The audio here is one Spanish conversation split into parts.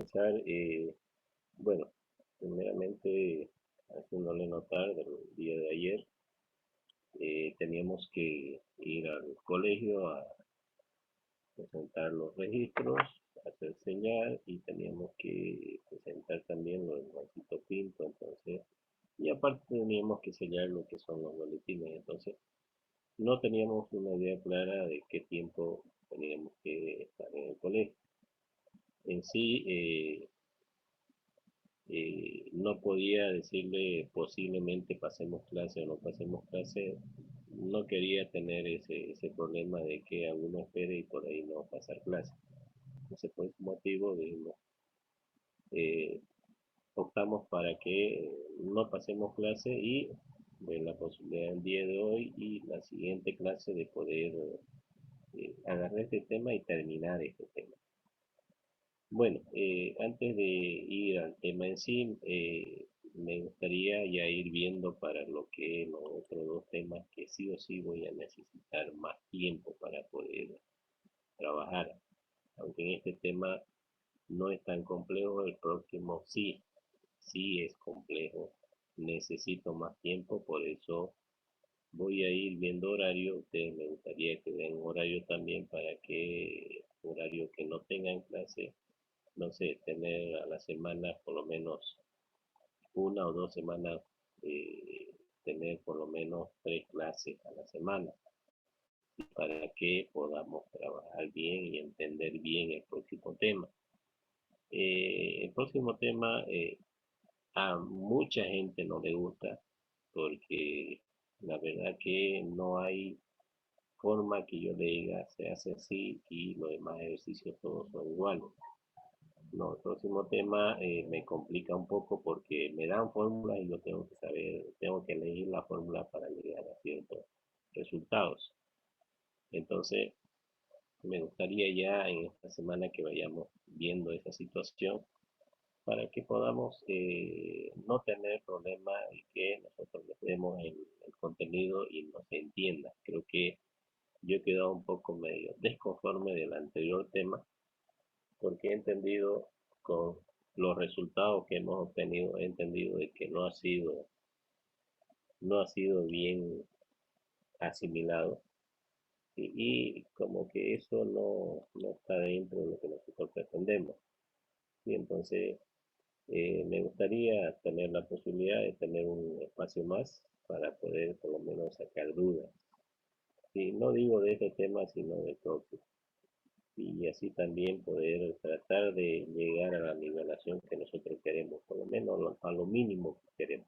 comenzar, bueno, primeramente haciéndole notar del día de ayer, teníamos que ir al colegio a presentar los registros, hacer señal y teníamos que presentar también lo del Juancito Pinto, entonces, y aparte teníamos que sellar lo que son los boletines, entonces no teníamos una idea clara de qué tiempo teníamos que estar en el colegio. En sí, no podía decirle posiblemente pasemos clase o no pasemos clase, no quería tener ese problema de que alguno espere y por ahí no pasar clase. Entonces, por ese motivo, dijimos, eh, optamos para que no pasemos clase y de la posibilidad el día de hoy y la siguiente clase de poder agarrar este tema y terminar este tema. Bueno, antes de ir al tema en sí, me gustaría ya ir viendo para lo que los otros dos temas que sí o sí voy a necesitar más tiempo para poder trabajar. Aunque en este tema no es tan complejo, el próximo sí, sí es complejo. Necesito más tiempo, por eso voy a ir viendo horario. Ustedes me gustaría que den horario también para que horario que no tengan clase, no sé, tener a la semana por lo menos 1 o 2 semanas, tener por lo menos 3 clases a la semana para que podamos trabajar bien y entender bien el próximo tema. El próximo tema a mucha gente no le gusta porque la verdad que no hay forma que yo le diga se hace así y los demás ejercicios todos son iguales. No, el próximo tema me complica un poco porque me dan fórmulas y yo tengo que saber, tengo que elegir la fórmula para llegar a ciertos resultados. Entonces, me gustaría ya en esta semana que vayamos viendo esa situación para que podamos no tener problemas y que nosotros le demos el contenido y nos entienda. Creo que yo he quedado un poco medio desconforme del anterior tema porque he entendido con los resultados que hemos obtenido, he entendido de que no ha sido bien asimilado y como que eso no está dentro de lo que nosotros pretendemos. Y entonces me gustaría tener la posibilidad de tener un espacio más para poder por lo menos sacar dudas. Y no digo de este tema, sino de propio. Y así también poder tratar de llegar a la nivelación que nosotros queremos, por lo menos a lo mínimo que queremos.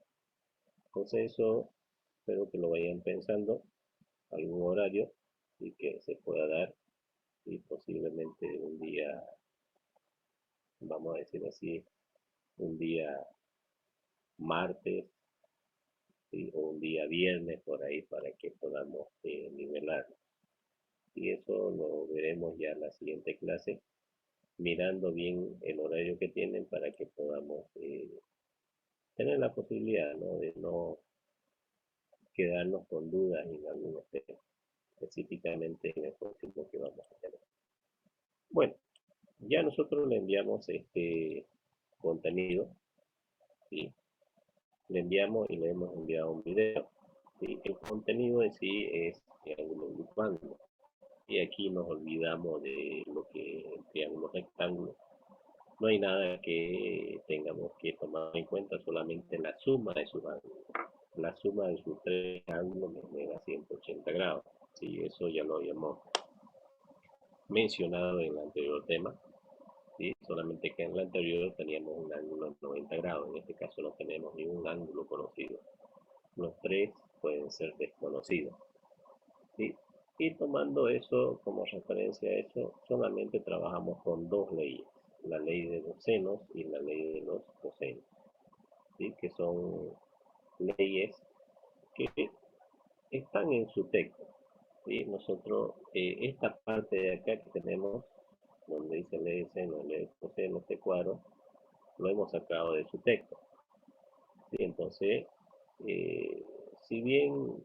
Entonces eso espero que lo vayan pensando, algún horario y que se pueda dar y posiblemente un día, vamos a decir así, un día martes, ¿sí? O un día viernes por ahí para que podamos nivelar. Y eso lo veremos ya en la siguiente clase, mirando bien el horario que tienen para que podamos tener la posibilidad, ¿no? De no quedarnos con dudas en algunos temas, específicamente en el próximo que vamos a tener. Bueno, ya nosotros le enviamos este contenido, ¿sí? Le enviamos y le hemos enviado un video. ¿Sí? El contenido en sí es triángulo grupando. Y aquí nos olvidamos de lo que es el triángulo rectángulo. No hay nada que tengamos que tomar en cuenta, solamente la suma de sus ángulos. La suma de sus tres ángulos me genera 180 grados. Sí, eso ya lo habíamos mencionado en el anterior tema. ¿Sí? Solamente que en el anterior teníamos un ángulo de 90 grados. En este caso no tenemos ningún ángulo conocido. Los tres pueden ser desconocidos. ¿Sí? Y tomando eso como referencia a eso, solamente trabajamos con dos leyes, la ley de los senos y la ley de los cosenos, ¿sí? Que son leyes que están en su texto. ¿Sí? Nosotros, esta parte de acá que tenemos, donde dice ley de seno, ley de coseno, este cuadro, lo hemos sacado de su texto. ¿Sí? Entonces, si bien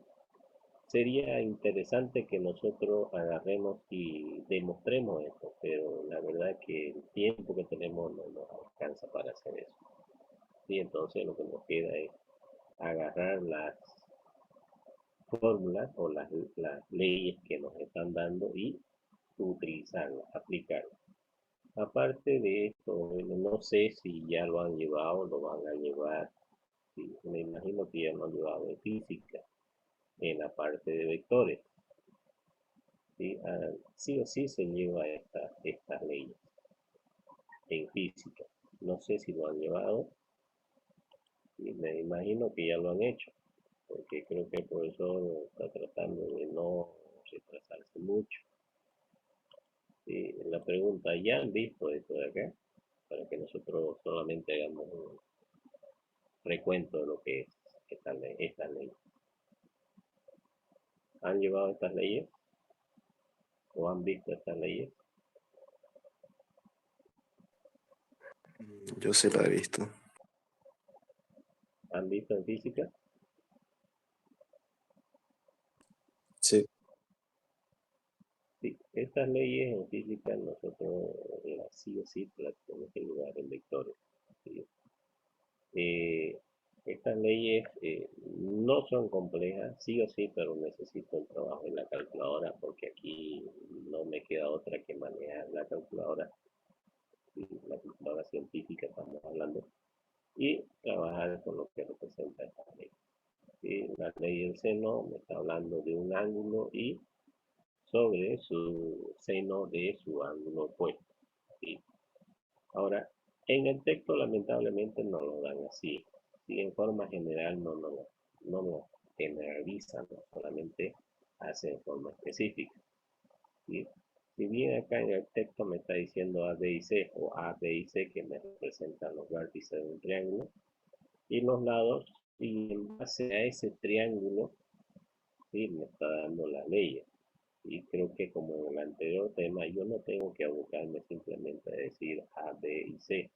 sería interesante que nosotros agarremos y demostremos esto, pero la verdad que el tiempo que tenemos no nos alcanza para hacer eso. Y entonces lo que nos queda es agarrar las fórmulas o las leyes que nos están dando y utilizarlas, aplicarlas. Aparte de esto, bueno, no sé si ya lo han llevado o lo van a llevar, sí, me imagino que ya lo han llevado en física, en la parte de vectores. ¿Sí? Sí o sí se lleva estas leyes en física. No sé si lo han llevado y me imagino que ya lo han hecho, porque creo que el profesor está tratando de no retrasarse mucho. Sí, la pregunta, ¿ya han visto esto de acá? Para que nosotros solamente hagamos un recuento de lo que es esta ley. ¿Han llevado estas leyes o han visto estas leyes? Yo sí la he visto. ¿Han visto en física? Sí. Sí, estas leyes en física nosotros sí o sí las tenemos que llevar en vectores. ¿Sí? Eh, Estas leyes no son complejas, sí o sí, pero necesito un trabajo en la calculadora porque aquí no me queda otra que manejar la calculadora, ¿sí? La calculadora científica estamos hablando, y trabajar con lo que representa esta ley. ¿Sí? La ley del seno me está hablando de un ángulo y sobre su seno de su ángulo opuesto. ¿Sí? Ahora, en el texto lamentablemente no lo dan así. ¿Sí? En forma general no lo generalizan, no solamente hace en forma específica. ¿Sí? Si bien acá en el texto me está diciendo A, B y C, o A, B y C, que me representan los vértices de un triángulo, y los lados, y en base a ese triángulo, ¿sí? Me está dando la ley. Y creo que como en el anterior tema, yo no tengo que abocarme simplemente a decir A, B y C.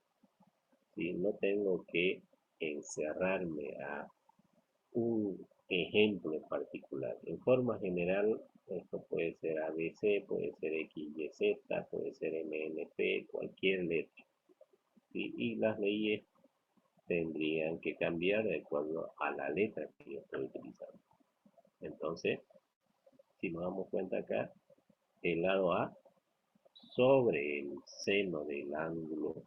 ¿Sí? No tengo que encerrarme a un ejemplo en particular. En forma general, esto puede ser ABC, puede ser XYZ, puede ser MNP, cualquier letra. ¿Sí? Y las leyes tendrían que cambiar de acuerdo a la letra que yo estoy utilizando. Entonces, si nos damos cuenta acá, el lado A sobre el seno del ángulo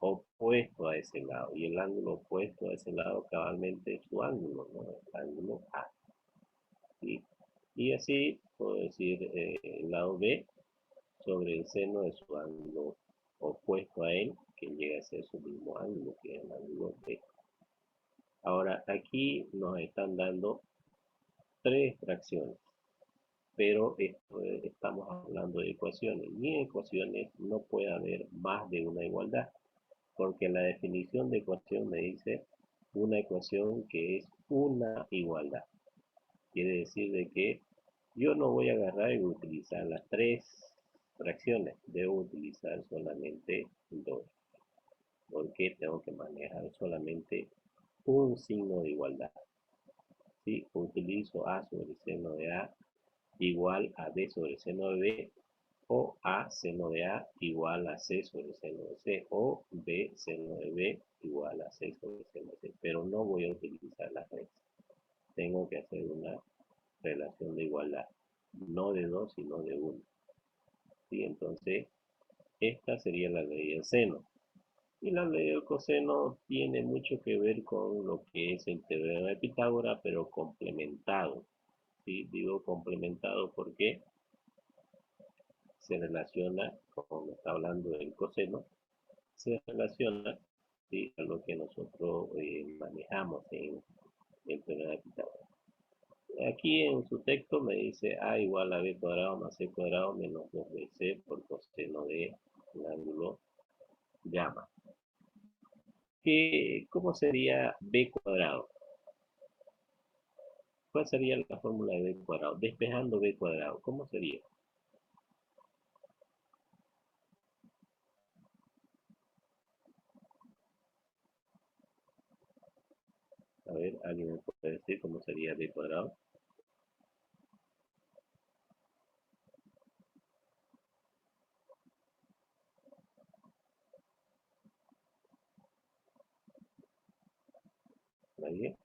opuesto a ese lado. Y el ángulo opuesto a ese lado cabalmente es su ángulo, ¿no? El ángulo A. ¿Sí? Y así puedo decir el lado B sobre el seno de su ángulo opuesto a él, que llega a ser su mismo ángulo, que es el ángulo B. Ahora, aquí nos están dando tres fracciones, pero estamos hablando de ecuaciones. Y en ecuaciones no puede haber más de una igualdad, porque la definición de ecuación me dice una ecuación que es una igualdad. Quiere decir de que yo no voy a agarrar y utilizar las tres fracciones, debo utilizar solamente dos, porque tengo que manejar solamente un signo de igualdad. ¿Sí? Utilizo A sobre seno de A igual a B sobre seno de B, o A seno de A igual a C sobre seno de C, o B seno de B igual a C sobre seno de C, pero no voy a utilizar las reglas. Tengo que hacer una relación de igualdad, no de dos, sino de uno. ¿Sí? Entonces, esta sería la ley del seno. Y la ley del coseno tiene mucho que ver con lo que es el teorema de Pitágoras, pero complementado. ¿Sí? Digo complementado porque se relaciona, como está hablando del coseno, se relaciona, ¿sí? A lo que nosotros manejamos en el teorema de Pitágoras. Aquí en su texto me dice A igual a B cuadrado más C cuadrado menos 2BC por coseno de el ángulo gamma. ¿Cómo sería B cuadrado? ¿Cuál sería la fórmula de B cuadrado? Despejando B cuadrado, ¿cómo sería? A ver, ¿alguien me puede decir cómo sería B cuadrado? ¿Nadie?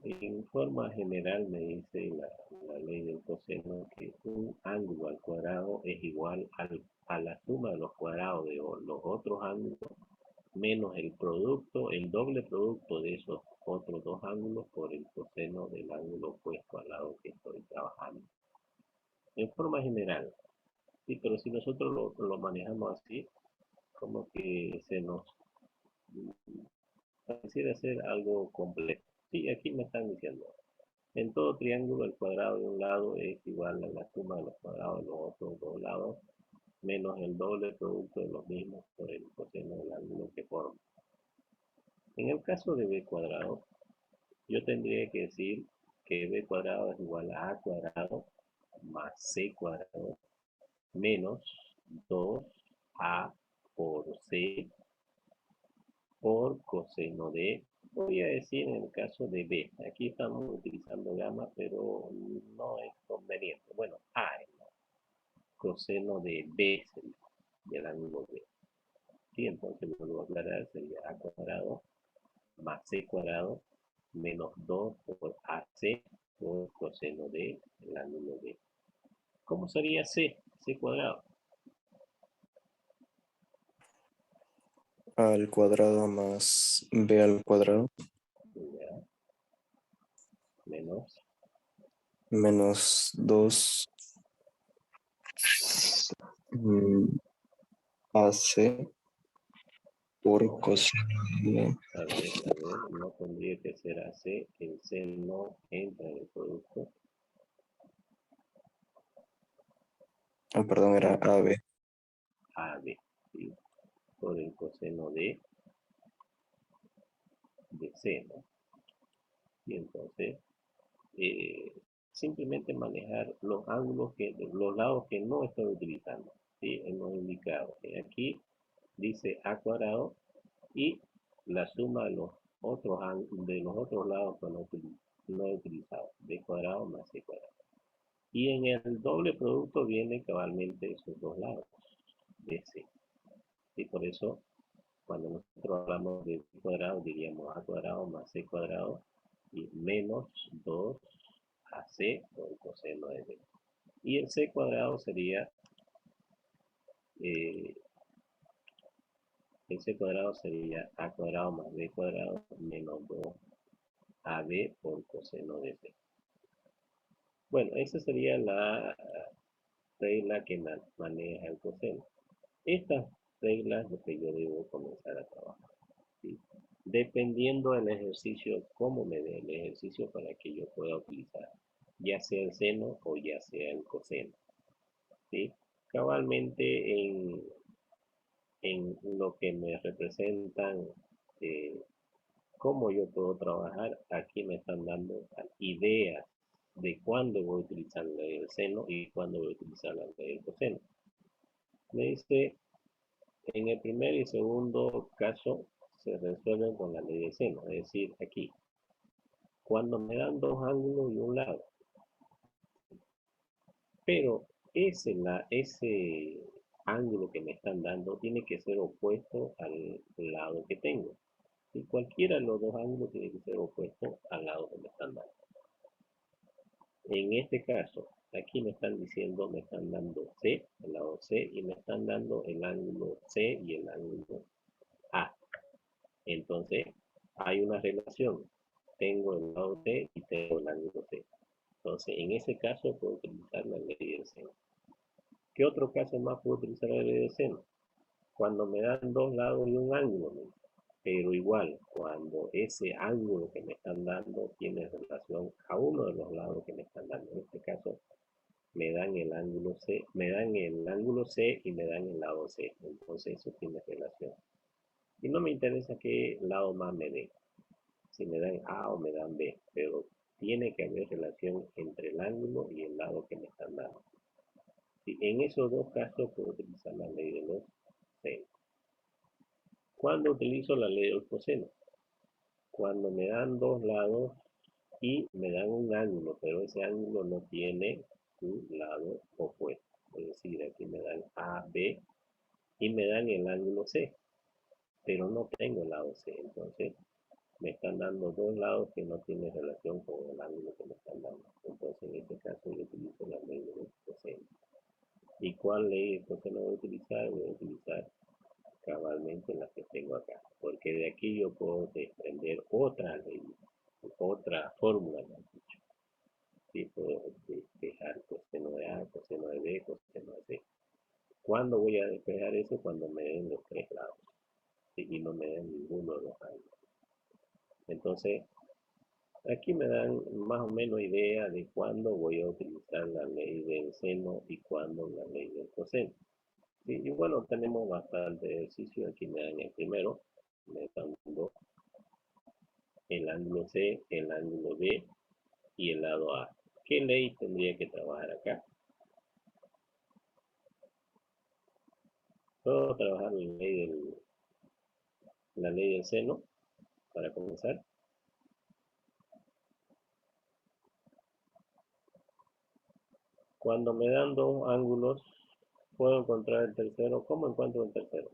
En forma general me dice la ley del coseno que un ángulo al cuadrado es igual a la suma de los cuadrados de los otros ángulos menos el producto, el doble producto de esos otros dos ángulos por el coseno del ángulo opuesto al lado que estoy trabajando. En forma general, sí, pero si nosotros lo manejamos así, como que se nos pareciera ser algo complejo. Sí, aquí me están diciendo, en todo triángulo el cuadrado de un lado es igual a la suma de los cuadrados de los otros dos lados menos el doble producto de los mismos por el coseno del ángulo que forma. En el caso de b cuadrado, yo tendría que decir que b cuadrado es igual a cuadrado más c cuadrado menos 2a por c por coseno de, voy a decir en el caso de b, aquí estamos utilizando gamma, pero no es conveniente. Bueno, a es coseno de b del ángulo b. Y entonces lo vuelvo a aclarar, sería a cuadrado más c cuadrado menos 2 por ac por coseno de el ángulo b. ¿Cómo sería c? C cuadrado. Al cuadrado más b al cuadrado Ya, menos menos 2 ac por coseno de... a ver, no tendría que ser ac, el c no entra en el producto, Perdón, era ab. ab, ¿sí? Por el coseno de c, ¿no? Y entonces eh, simplemente manejar los ángulos los lados que no estoy utilizando, ¿sí? Hemos indicado que aquí dice a cuadrado y la suma de de los otros lados que no he utilizado, b cuadrado más c cuadrado. Y en el doble producto viene cabalmente esos dos lados de c. Y por eso cuando nosotros hablamos de b cuadrado diríamos a cuadrado más c cuadrado y menos 2ac por el coseno de b. Y el c cuadrado sería eh, a cuadrado más b cuadrado menos 2ab por coseno de c. Bueno, esa sería la regla que maneja el coseno. Estas reglas es lo que yo debo comenzar a trabajar, ¿sí? Dependiendo del ejercicio, cómo me dé el ejercicio para que yo pueda utilizar, ya sea el seno o ya sea el coseno, ¿sí? Cabalmente en lo que me representan eh, cómo yo puedo trabajar, aquí me están dando ideas de cuándo voy a utilizar la ley del seno y cuándo voy a utilizar la ley del coseno. Me dice, en el primer y segundo caso se resuelven con la ley del seno, es decir, aquí, cuando me dan dos ángulos y un lado, pero ese ángulo que me están dando tiene que ser opuesto al lado que tengo. Y cualquiera de los dos ángulos tiene que ser opuesto al lado que me están dando. En este caso, aquí me están diciendo, me están dando C, el lado C, y me están dando el ángulo C y el ángulo A. Entonces, hay una relación. Tengo el lado C y tengo el ángulo C. Entonces, en ese caso, puedo utilizar la ley del seno. ¿Qué otro caso más puedo utilizar la ley del seno? Cuando me dan dos lados y un ángulo, ¿no? Pero igual, cuando ese ángulo que me están dando tiene relación a uno de los lados que me están dando, en este caso me dan el ángulo C, me dan el ángulo C y me dan el lado C, entonces eso tiene relación. Y no me interesa qué lado más me den, si me dan A o me dan B, pero tiene que haber relación entre el ángulo y el lado que me están dando. Y en esos dos casos puedo utilizar la ley de los senos. ¿Cuándo utilizo la ley del coseno? Cuando me dan dos lados y me dan un ángulo, pero ese ángulo no tiene su lado opuesto. Es decir, aquí me dan A, B y me dan el ángulo C, pero no tengo el lado C. Entonces, me están dando dos lados que no tienen relación con el ángulo que me están dando. Entonces, en este caso, yo utilizo la ley del coseno. ¿Y cuál ley de coseno voy a utilizar? Voy a utilizar cabalmente la que tengo acá, porque de aquí yo puedo desprender otra ley, otra fórmula, ¿no? Sí, puedo despejar coseno de A, coseno de B, coseno de C. ¿Cuándo voy a despejar eso? Cuando me den los tres lados, ¿sí? Y no me den ninguno de los ángulos. Entonces, aquí me dan más o menos idea de cuándo voy a utilizar la ley del seno y cuándo la ley del coseno. Sí, y bueno, tenemos bastante ejercicio. Aquí me dan el primero, me están dando el ángulo C, el ángulo B y el lado A. ¿Qué ley tendría que trabajar acá? Puedo trabajar la ley del seno para comenzar. Cuando me dan dos ángulos, puedo encontrar el tercero. ¿Cómo encuentro el tercero?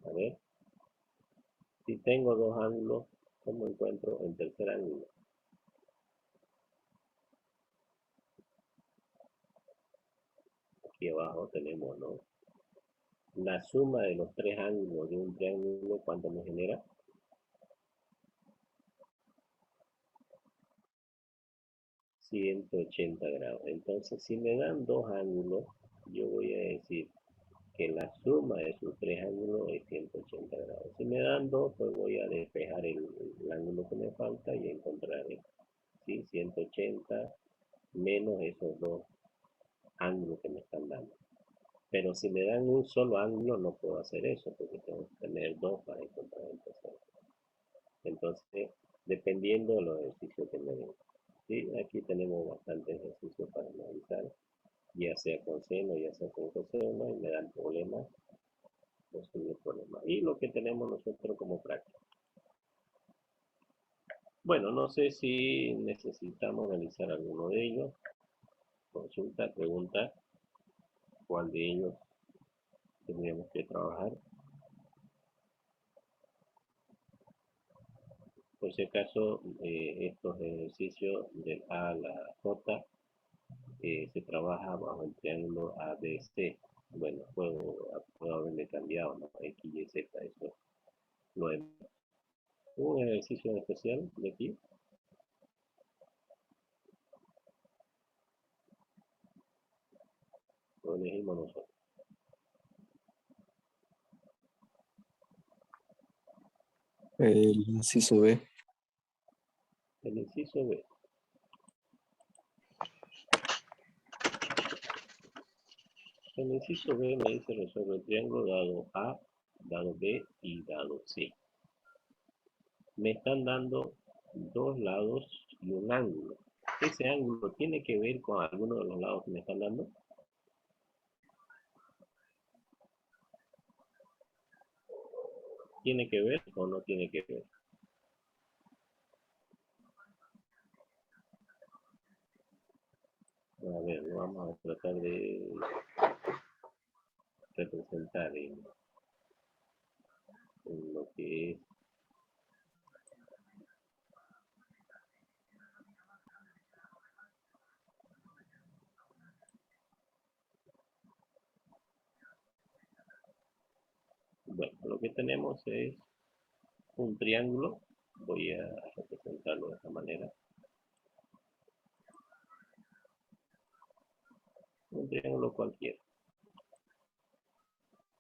A ver, si tengo dos ángulos, ¿cómo encuentro el tercer ángulo? Aquí abajo tenemos, ¿no? La suma de los tres ángulos de un triángulo, ¿cuánto me genera? 180 grados. Entonces, si me dan dos ángulos, yo voy a decir que la suma de sus tres ángulos es 180 grados. Si me dan dos, pues voy a despejar el ángulo que me falta y encontrar, ¿sí? 180 menos esos dos ángulos que me están dando. Pero si me dan un solo ángulo, no puedo hacer eso, porque tengo que tener dos para encontrar el tercero. Entonces, dependiendo de los ejercicios que me den. ¿Sí? Aquí tenemos bastantes ejercicios para analizar, ya sea con seno, ya sea con coseno, y me dan problemas, posibles problemas. Y lo que tenemos nosotros como práctica. Bueno, no sé si necesitamos realizar alguno de ellos. Consulta, pregunta, cuál de ellos tendríamos que trabajar. Por si acaso, estos ejercicios del A a la J se trabaja bajo el triángulo ABC. Bueno, puedo haberle cambiado, ¿no? X, Y, Z, eso lo hemos. Un ejercicio en especial de aquí. Lo elegimos nosotros. El inciso B. El inciso B. El inciso B me dice resuelve el triángulo dado A, dado B y dado C. Me están dando dos lados y un ángulo. ¿Ese ángulo tiene que ver con alguno de los lados que me están dando? ¿Tiene que ver o no tiene que ver? A ver, lo vamos a tratar de representar en lo que es. Bueno, lo que tenemos es un triángulo. Voy a representarlo de esta manera. Un triángulo cualquiera.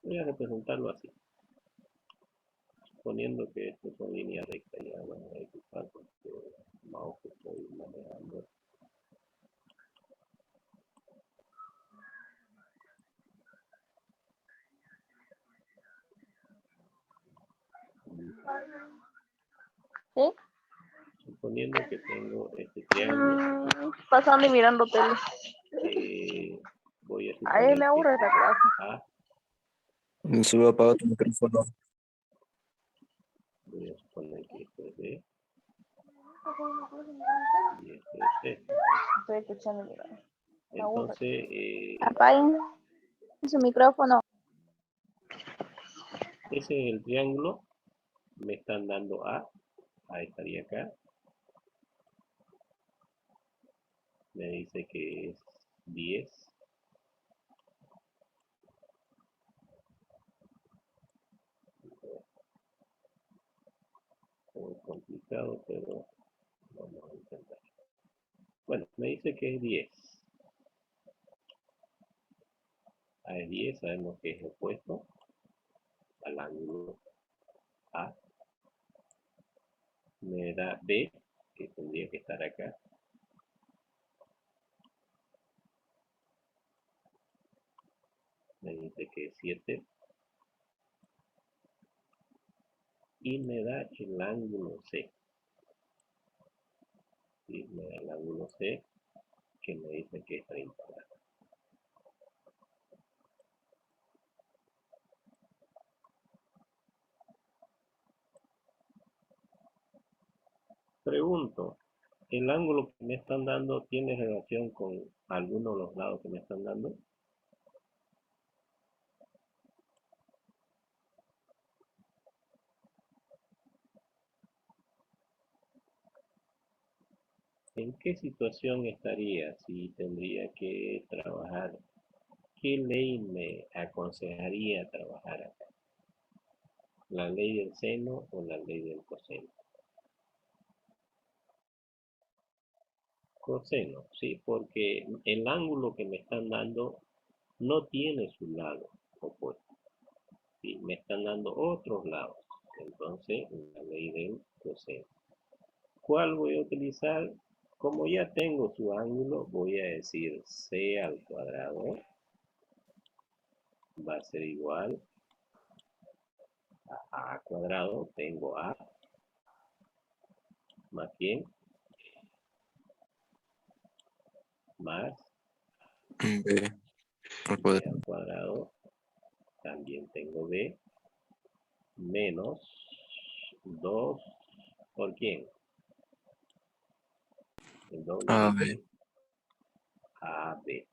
Voy a representarlo así. Suponiendo que esto son líneas rectas, ya bueno, hay que usar porque el mouse que estoy manejando. ¿Sí? Suponiendo que tengo este triángulo, Pasando y mirando tele. voy a A él suponer le aburre que esa clase. A, Sube, apaga tu micrófono. voy a suponer que esto es B, Y esto es esto. Estoy escuchando, mira. Entonces, Apaguen su micrófono. ese es el triángulo. Me están dando A. A estaría acá. Me dice que es 10. Muy complicado, pero vamos a intentar. Bueno, me dice que es 10. A es 10, sabemos que es opuesto al ángulo A. Me da B, que tendría que estar acá. Me dice que es 7. Y me da el ángulo C. ¿Sí? Me da el ángulo C, que me dice que es 30 grados. Pregunto, ¿el ángulo que me están dando tiene relación con alguno de los lados que me están dando? ¿En qué situación estaría si tendría que trabajar? ¿Qué ley me aconsejaría trabajar acá? ¿La ley del seno o la ley del coseno? Coseno, sí, porque el ángulo que me están dando no tiene su lado opuesto. ¿Sí? Me están dando otros lados. Entonces, la ley del coseno. ¿Cuál voy a utilizar? Como ya tengo su ángulo, voy a decir c al cuadrado va a ser igual a cuadrado. Tengo a más bien más B al b cuadrado. al cuadrado. También tengo b menos 2 ¿por quién? El doble de AB quién? AB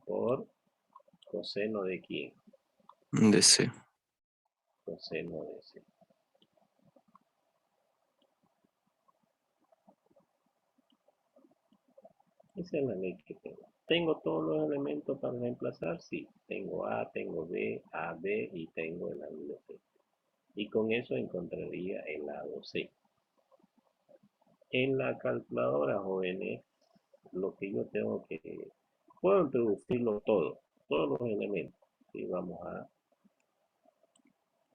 por coseno de quién? de C. Coseno de C. Esa es la ley que tengo. ¿Tengo todos los elementos para reemplazar? Sí. Tengo A, tengo B, AB y tengo el ángulo C. Y con eso encontraría el lado C. En la calculadora, jóvenes, lo que yo tengo que... Puedo introducirlo todo, todos los elementos. ¿Sí?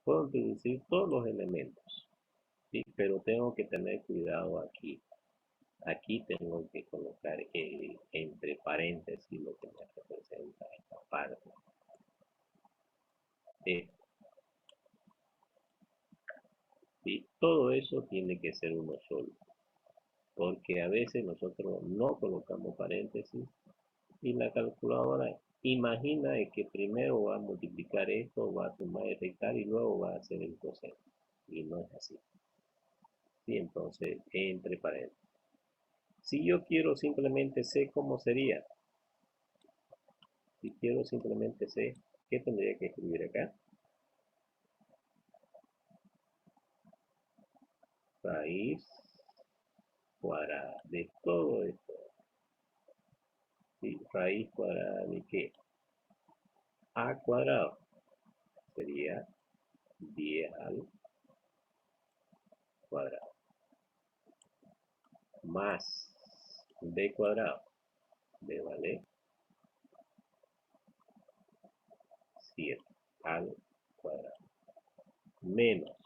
Puedo introducir todos los elementos. ¿Sí? Pero tengo que tener cuidado aquí. Aquí tengo que colocar entre paréntesis lo que me representa esta parte. ¿Sí? Todo eso tiene que ser uno solo. Porque a veces nosotros no colocamos paréntesis y la calculadora imagina que primero va a multiplicar esto, va a sumar y restar y luego va a hacer el coseno. Y no es así. ¿Sí? Entonces, entre paréntesis. Si yo quiero simplemente C, ¿cómo sería? Si quiero simplemente C, ¿qué tendría que escribir acá? Raíz cuadrada de todo esto. ¿Sí? Raíz cuadrada de qué? A cuadrado. Sería 10 al cuadrado. Más B cuadrado. B vale 7 al cuadrado. Menos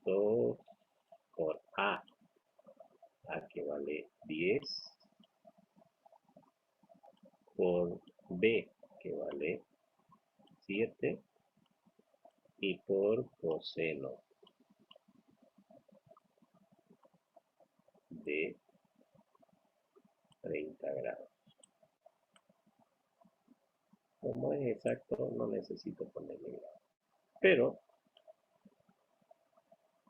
2 por A. A que vale 10 por B que vale 7 y por coseno de 30 grados. Como es exacto, no necesito ponerle grado. Pero,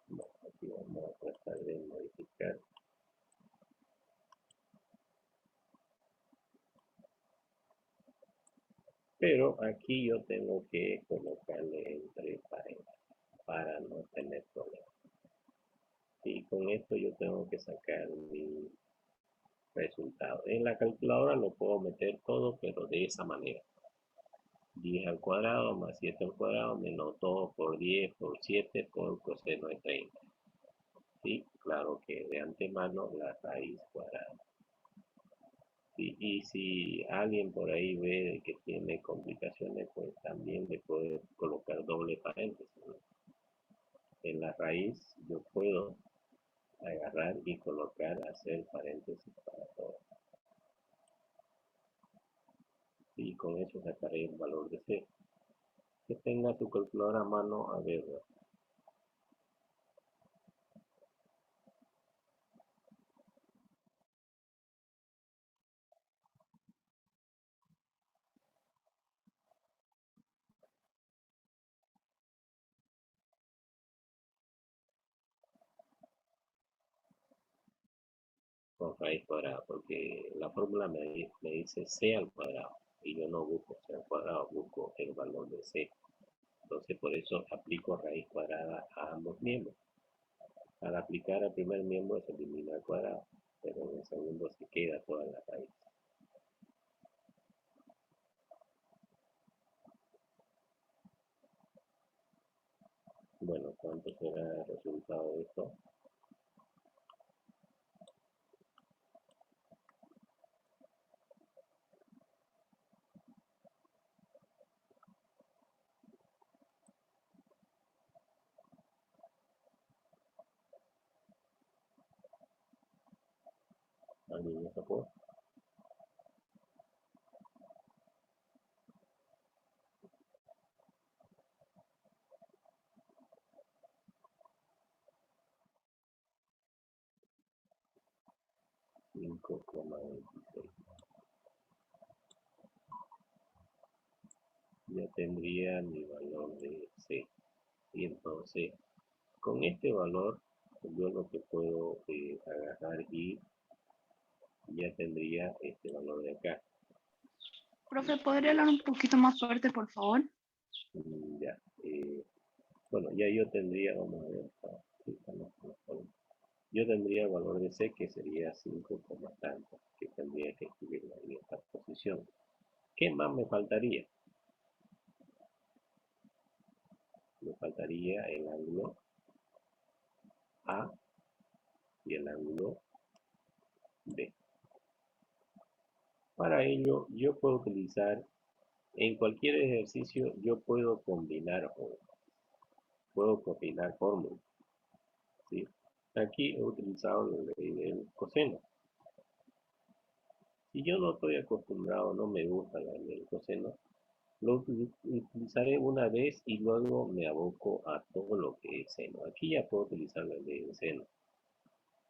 no, aquí Y vamos a tratar de modificar. Pero aquí yo tengo que colocarle entre paréntesis para no tener problemas. Y con esto yo tengo que sacar mi resultado. En la calculadora lo puedo meter todo, pero de esa manera. 10 al cuadrado más 7 al cuadrado menos 2 por 10 por 7 por coseno de 30. ¿Sí? Claro que de antemano la raíz cuadrada. ¿Sí? Y si alguien por ahí ve que tiene complicaciones, pues también le puede colocar doble paréntesis, ¿no? En la raíz yo puedo agarrar y colocar, hacer paréntesis para todo. Y con eso sacaré el valor de C. Que tenga tu calculadora a mano, a ver. Con raíz cuadrada, porque la fórmula me dice C al cuadrado y yo no busco C al cuadrado, busco el valor de C. Entonces por eso aplico raíz cuadrada a ambos miembros. Al aplicar al primer miembro se elimina el cuadrado, pero en el segundo se queda toda la raíz. Bueno, ¿cuánto será el resultado de esto? ¿Alguien me sacó? 5,26. Ya tendría mi valor de C. Y entonces, con este valor, yo lo que puedo agarrar y ya tendría este valor de acá. Profe, ¿podría hablar un poquito más fuerte, por favor? Ya. Bueno, ya yo tendría, vamos a ver, yo tendría el valor de C que sería 5, tanto, que tendría que escribirlo en esta posición. ¿Qué más me faltaría? Me faltaría el ángulo A y el ángulo B. Para ello, yo puedo utilizar, en cualquier ejercicio, yo puedo combinar fórmulas. ¿Sí? Aquí he utilizado la ley del coseno. Si yo no estoy acostumbrado, no me gusta la ley del coseno, lo utilizaré una vez y luego me aboco a todo lo que es seno. Aquí ya puedo utilizar la ley del seno.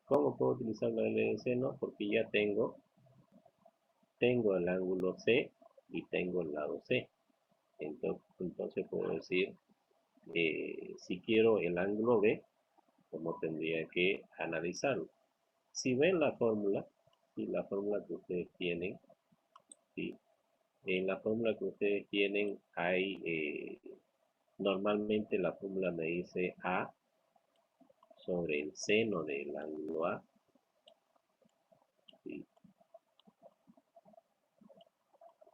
¿Cómo puedo utilizar la ley del seno? Porque ya tengo el ángulo C y tengo el lado C. Entonces puedo decir, si quiero el ángulo B, como tendría que analizarlo. Si ven la fórmula, y la fórmula que ustedes tienen, ¿sí? En la fórmula que ustedes tienen hay, normalmente la fórmula me dice A sobre el seno del ángulo A. ¿Sí?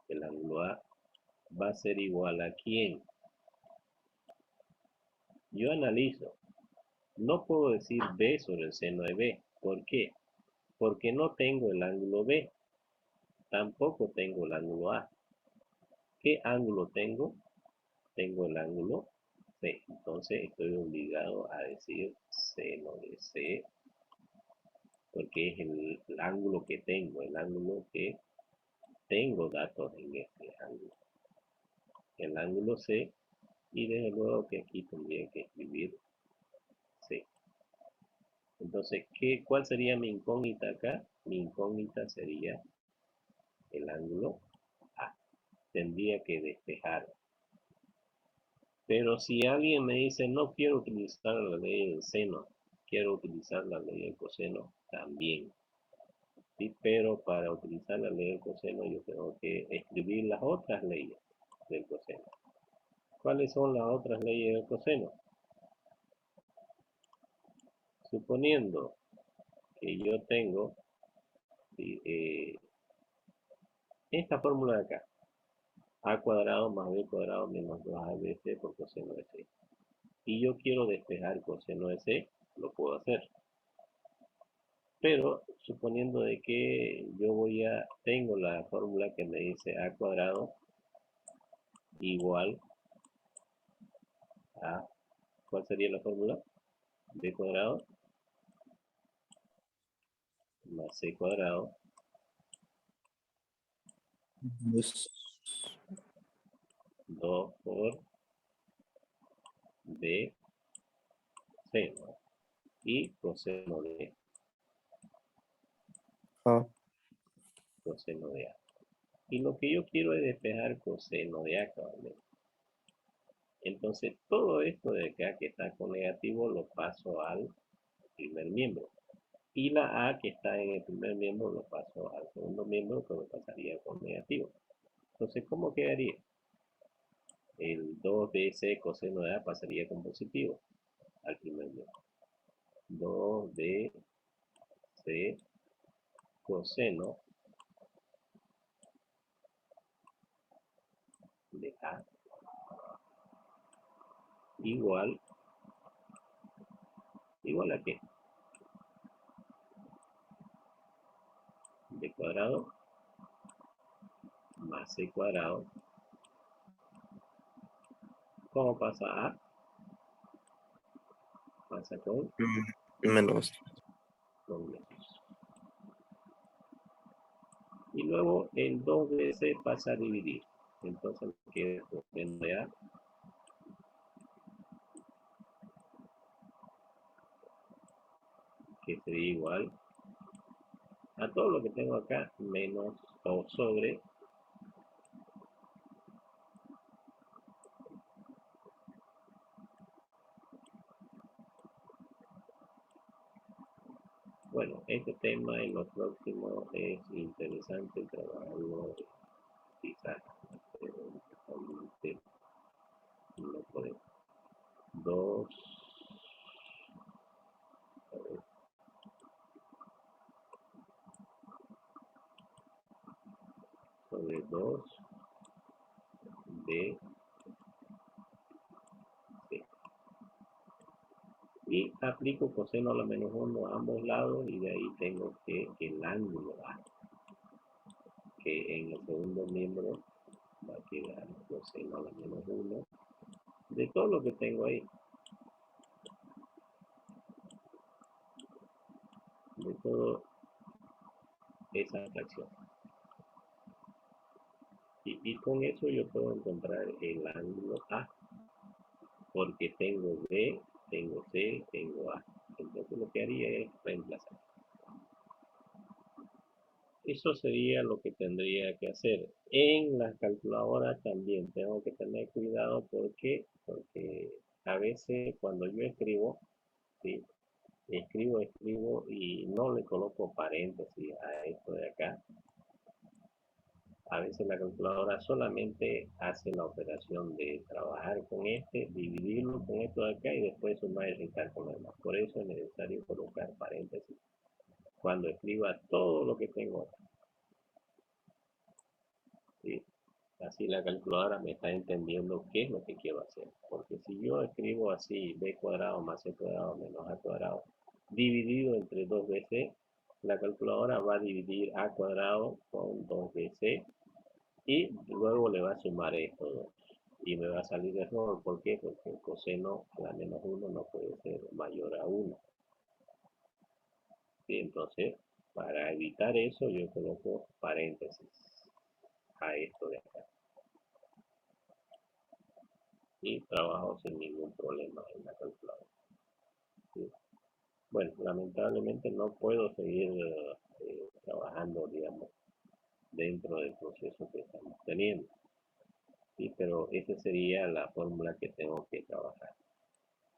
El ángulo A va a ser igual a ¿quién? Yo analizo. No puedo decir B sobre el seno de B. ¿Por qué? Porque no tengo el ángulo B. Tampoco tengo el ángulo A. ¿Qué ángulo tengo? Tengo el ángulo C. Entonces estoy obligado a decir seno de C, porque es el ángulo que tengo, el ángulo que tengo datos en este ángulo. El ángulo C, y desde luego que aquí tendría que escribir C. Entonces, ¿cuál sería mi incógnita acá? Mi incógnita sería el ángulo A. Tendría que despejar. Pero si alguien me dice, no quiero utilizar la ley del seno, quiero utilizar la ley del coseno también. ¿Sí? Pero para utilizar la ley del coseno yo tengo que escribir las otras leyes del coseno. ¿Cuáles son las otras leyes del coseno? Suponiendo que yo tengo esta fórmula de acá, a cuadrado más b cuadrado menos 2abc por coseno de c. Y yo quiero despejar coseno de c, lo puedo hacer. Pero suponiendo de que yo tengo la fórmula que me dice a cuadrado igual a, ¿cuál sería la fórmula? B cuadrado más c cuadrado 2 por b c, ¿no? Y coseno de coseno de a. Y lo que yo quiero es despejar coseno de a, cabalmente. Entonces todo esto de acá que está con negativo lo paso al primer miembro. Y la a que está en el primer miembro lo paso al segundo miembro, que lo pasaría con negativo. Entonces, ¿cómo quedaría? El 2bc coseno de a pasaría con positivo al primer miembro. 2bc coseno de a igual a qué? B cuadrado más c cuadrado. ¿Cómo pasa a? Pasa con Menos. menos. Y luego el 2bc pasa a dividir. Entonces queda coseno de a que sería igual a todo lo que tengo acá menos o sobre bueno, este tema en lo próximo es interesante trabajarlo quizás, pero actualmente no podemos. 2 sobre 2 de c. Y aplico coseno a la menos 1 a ambos lados y de ahí tengo que el ángulo A, que en el segundo miembro va a quedar coseno a la menos 1 de todo lo que tengo ahí, de toda esa fracción. Y con eso yo puedo encontrar el ángulo A, porque tengo B, tengo C, tengo A. Entonces lo que haría es reemplazar. Eso sería lo que tendría que hacer. En las calculadoras también tengo que tener cuidado porque a veces cuando yo escribo, ¿sí? escribo y no le coloco paréntesis a esto de acá. A veces la calculadora solamente hace la operación de trabajar con dividirlo con esto de acá y después sumar y restar con lo demás. Por eso es necesario colocar paréntesis cuando escriba todo lo que tengo acá. ¿Sí? Así la calculadora me está entendiendo qué es lo que quiero hacer. Porque si yo escribo así, b cuadrado más c cuadrado menos a cuadrado, dividido entre 2bc, la calculadora va a dividir a cuadrado con 2bc y luego le va a sumar esto 2. Y me va a salir error. ¿Por qué? Porque el coseno a la menos 1 no puede ser mayor a 1. ¿Sí? Entonces, para evitar eso, yo coloco paréntesis a esto de acá. Y trabajo sin ningún problema en la calculadora. ¿Sí? Bueno, lamentablemente no puedo seguir trabajando, digamos, dentro del proceso que estamos teniendo. ¿Sí? Pero esa sería la fórmula que tengo que trabajar.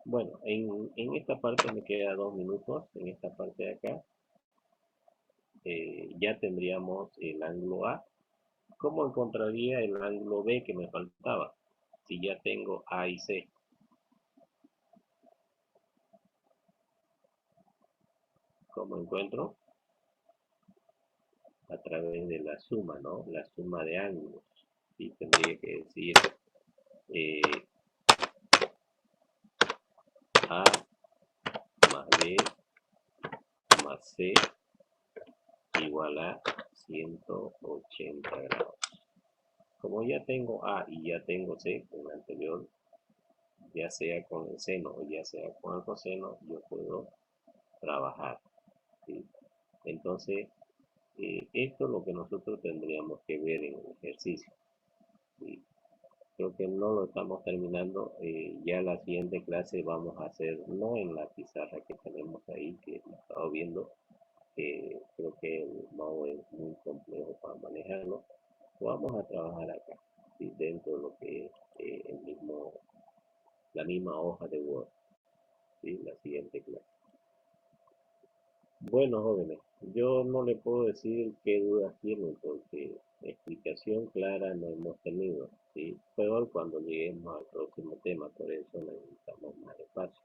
Bueno, en esta parte me queda 2 minutos. En esta parte de acá ya tendríamos el ángulo A. ¿Cómo encontraría el ángulo B que me faltaba? Si ya tengo A y C. ¿Cómo encuentro? A través de la suma, ¿no? La suma de ángulos. Y tendría que decir A más B más C igual a 180 grados. Como ya tengo A y ya tengo C con el anterior, ya sea con el seno o ya sea con el coseno, yo puedo trabajar, ¿sí? Entonces, esto es lo que nosotros tendríamos que ver en el ejercicio, ¿sí? Creo que no lo estamos terminando. Ya la siguiente clase vamos a hacer, no en la pizarra que tenemos ahí, que he estado viendo, creo que el modo es muy complejo para manejarlo. Vamos a trabajar acá, ¿sí? Dentro de lo que es la misma hoja de Word, ¿sí? La siguiente clase. Bueno, jóvenes, yo no le puedo decir qué dudas tienen porque explicación clara no hemos tenido, ¿sí? Peor cuando lleguemos al próximo tema, por eso necesitamos más espacio,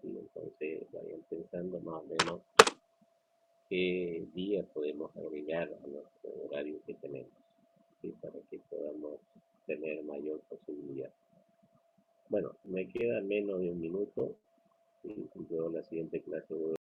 ¿sí? Entonces vayan pensando más o menos qué día podemos agregar a nuestro horario que tenemos, ¿sí? Para que podamos tener mayor posibilidad. Bueno, me queda menos de un minuto, ¿sí? Yo la siguiente clase voy